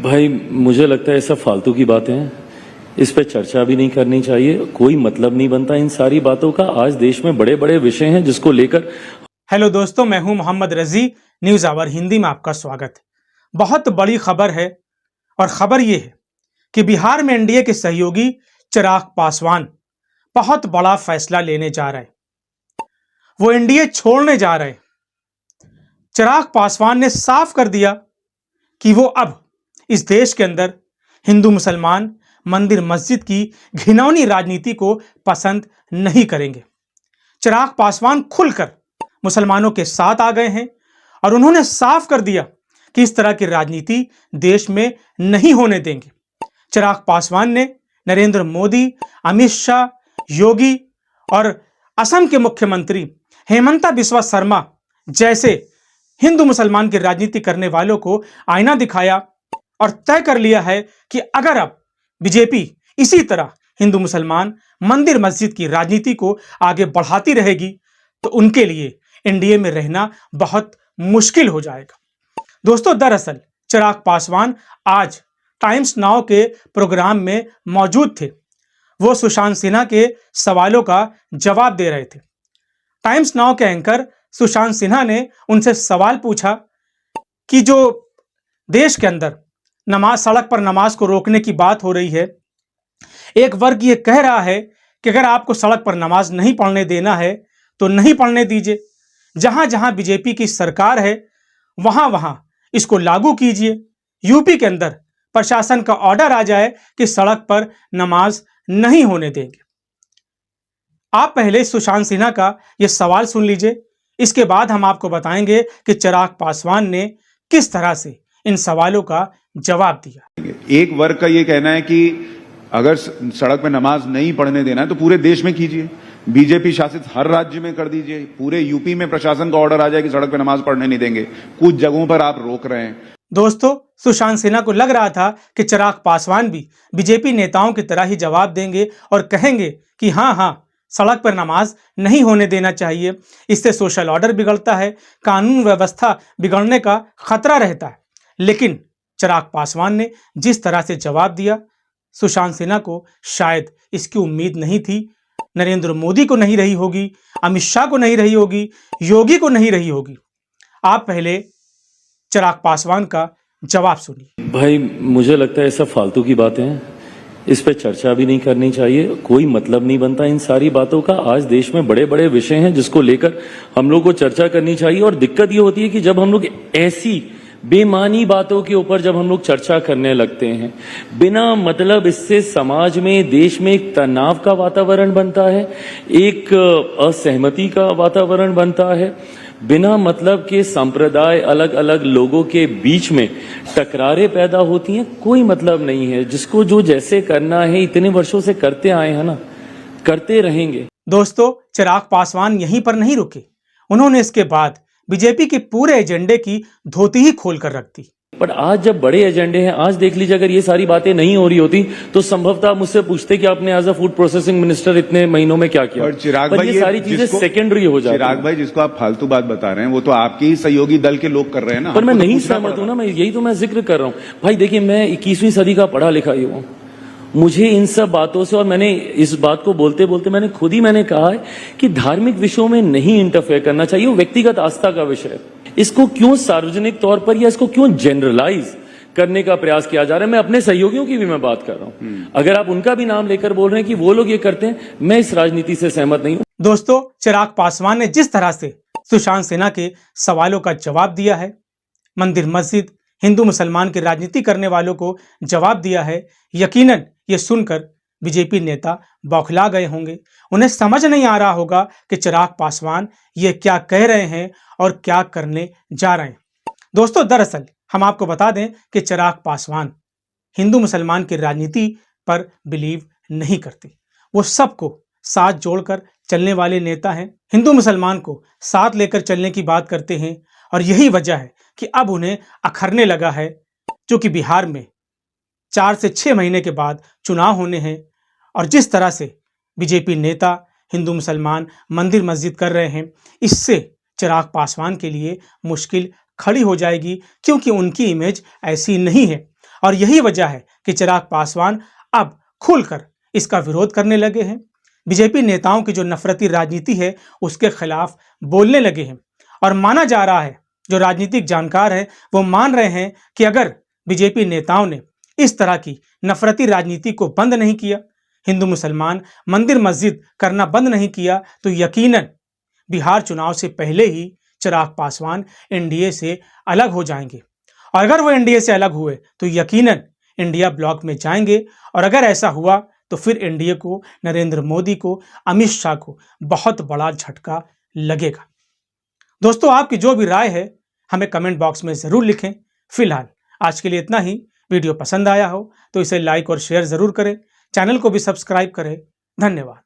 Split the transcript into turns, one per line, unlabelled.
भाई मुझे लगता है सब फालतू की बातें हैं, इस पे चर्चा भी नहीं करनी चाहिए। कोई मतलब नहीं बनता इन सारी बातों का। आज देश में बड़े बड़े विषय हैं जिसको लेकर।
हेलो दोस्तों, मैं हूं मोहम्मद रजी। न्यूज आवर हिंदी में आपका स्वागत है। बहुत बड़ी खबर है और खबर यह है कि बिहार में एनडीए के सहयोगी चिराग पासवान बहुत बड़ा फैसला लेने जा रहे हैं। वो एनडीए छोड़ने जा रहे हैं। चिराग पासवान ने साफ कर दिया कि वो अब इस देश के अंदर हिंदू मुसलमान मंदिर मस्जिद की घिनौनी राजनीति को पसंद नहीं करेंगे। चिराग पासवान खुलकर मुसलमानों के साथ आ गए हैं और उन्होंने साफ कर दिया कि इस तरह की राजनीति देश में नहीं होने देंगे। चिराग पासवान ने नरेंद्र मोदी, अमित शाह, योगी और असम के मुख्यमंत्री हेमंता बिस्वा शर्मा जैसे हिंदू मुसलमान की राजनीति करने वालों को आईना दिखाया और तय कर लिया है कि अगर अब बीजेपी इसी तरह हिंदू मुसलमान मंदिर मस्जिद की राजनीति को आगे बढ़ाती रहेगी तो उनके लिए एनडीए में रहना बहुत मुश्किल हो जाएगा। दोस्तों, दरअसल चिराग पासवान आज टाइम्स नाउ के प्रोग्राम में मौजूद थे। वो सुशांत सिन्हा के सवालों का जवाब दे रहे थे। टाइम्स नाउ के एंकर सुशांत सिन्हा ने उनसे सवाल पूछा कि जो देश के अंदर सड़क पर नमाज को रोकने की बात हो रही है, एक वर्ग ये कह रहा है कि अगर आपको सड़क पर नमाज नहीं पढ़ने देना है तो नहीं पढ़ने दीजिए। जहां जहां बीजेपी की सरकार है वहां वहां इसको लागू कीजिए। यूपी के अंदर प्रशासन का ऑर्डर आ जाए कि सड़क पर नमाज नहीं होने देंगे। आप पहले सुशांत सिन्हा का यह सवाल सुन लीजिए, इसके बाद हम आपको बताएंगे कि चिराग पासवान ने किस तरह से इन सवालों का जवाब दिया।
एक वर्ग का ये कहना है कि अगर सड़क पे नमाज नहीं पढ़ने देना है तो पूरे देश में कीजिए, बीजेपी शासित हर राज्य में कर दीजिए। पूरे यूपी में प्रशासन का ऑर्डर आ जाए कि सड़क पे नमाज पढ़ने नहीं देंगे। कुछ जगहों पर आप रोक रहे हैं।
दोस्तों, सुशांत सिन्हा को लग रहा था कि चिराग पासवान भी बीजेपी नेताओं की तरह ही जवाब देंगे और कहेंगे कि हाँ, सड़क पर नमाज नहीं होने देना चाहिए, इससे सोशल ऑर्डर बिगड़ता है, कानून व्यवस्था बिगड़ने का खतरा रहता है। लेकिन चिराग पासवान ने जिस तरह से जवाब दिया, सुशांत सिन्हा को शायद इसकी उम्मीद नहीं थी। नरेंद्र मोदी को नहीं रही होगी, अमित शाह को नहीं रही होगी, योगी को नहीं रही होगी। आप पहले चिराग पासवान का जवाब सुनिए।
भाई मुझे लगता है सब फालतू की बातें हैं, इस पे चर्चा भी नहीं करनी चाहिए। कोई मतलब नहीं बनता इन सारी बातों का। आज देश में बड़े बड़े विषय हैं जिसको लेकर हम लोग को चर्चा करनी चाहिए। और दिक्कत ये होती है कि जब हम लोग ऐसी बेमानी बातों के ऊपर जब हम लोग चर्चा करने लगते हैं, बिना मतलब इससे समाज में, देश में एक तनाव का वातावरण बनता है, एक असहमति का वातावरण बनता है। बिना मतलब के संप्रदाय, अलग अलग लोगों के बीच में टकरारें पैदा होती हैं। कोई मतलब नहीं है। जिसको जो जैसे करना है, इतने वर्षों से करते आए हैं ना, करते रहेंगे।
दोस्तों, चिराग पासवान यहीं पर नहीं रुके। उन्होंने इसके बाद बीजेपी के पूरे एजेंडे की धोती ही खोल कर रख दी।
पर आज जब बड़े एजेंडे हैं, आज देख लीजिए, अगर ये सारी बातें नहीं हो रही होती तो संभवतः आप मुझसे पूछते कि आपने as a food processing minister इतने महीनों में क्या किया।
और चिराग भाई,
ये सारी चीजें सेकेंडरी हो जाती हैं।
चिराग भाई, जिसको आप फालतू बात बता रहे हैं वो तो आपके ही सहयोगी दल के लोग कर रहे हैं ना।
पर मैं नहीं सहमत हूं ना, मैं यही तो मैं जिक्र कर रहा हूं। भाई देखिए, मैं 21वीं सदी का पढ़ा लिखा ही हूं। मुझे इन सब बातों से, और मैंने इस बात को बोलते बोलते मैंने कहा है कि धार्मिक विषयों में नहीं इंटरफेयर करना चाहिए। वो व्यक्तिगत आस्था का विषय है। इसको क्यों सार्वजनिक तौर पर या इसको क्यों जनरलाइज करने का प्रयास किया जा रहा है। मैं अपने सहयोगियों की भी मैं बात कर रहा हूं। अगर आप उनका भी नाम लेकर बोल रहे हैं कि वो लोग ये करते हैं, मैं इस राजनीति से सहमत नहीं हूं।
दोस्तों, चिराग पासवान ने जिस तरह से सुशांत सिन्हा के सवालों का जवाब दिया है, मंदिर मस्जिद, हिंदू मुसलमान की राजनीति करने वालों को जवाब दिया है, यकीनन ये सुनकर बीजेपी नेता बौखला गए होंगे। उन्हें समझ नहीं आ रहा होगा कि चिराग पासवान ये क्या कह रहे हैं और क्या करने जा रहे हैं। दोस्तों, दरअसल हम आपको बता दें कि चिराग पासवान हिंदू मुसलमान की राजनीति पर बिलीव नहीं करते। वो सबको साथ जोड़कर चलने वाले नेता हैं। हिंदू मुसलमान को साथ लेकर चलने की बात करते हैं और यही वजह है कि अब उन्हें अखरने लगा है, क्योंकि बिहार में 4 से 6 महीने के बाद चुनाव होने हैं और जिस तरह से बीजेपी नेता हिंदू मुसलमान मंदिर मस्जिद कर रहे हैं, इससे चिराग पासवान के लिए मुश्किल खड़ी हो जाएगी, क्योंकि उनकी इमेज ऐसी नहीं है। और यही वजह है कि चिराग पासवान अब खुलकर इसका विरोध करने लगे हैं। बीजेपी नेताओं की जो नफरती राजनीति है उसके खिलाफ बोलने लगे हैं और माना जा रहा है, जो राजनीतिक जानकार हैं वो मान रहे हैं कि अगर बीजेपी नेताओं ने इस तरह की नफरती राजनीति को बंद नहीं किया, हिंदू मुसलमान मंदिर मस्जिद करना बंद नहीं किया, तो यकीनन बिहार चुनाव से पहले ही चिराग पासवान एनडीए से अलग हो जाएंगे। और अगर वो एनडीए से अलग हुए तो यकीनन इंडिया ब्लॉक में जाएंगे। और अगर ऐसा हुआ तो फिर एनडीए को, नरेंद्र मोदी को, अमित शाह को बहुत बड़ा झटका लगेगा। दोस्तों, आपकी जो भी राय है हमें कमेंट बॉक्स में जरूर लिखें। फिलहाल आज के लिए इतना ही। वीडियो पसंद आया हो तो इसे लाइक और शेयर जरूर करें। चैनल को भी सब्सक्राइब करें। धन्यवाद।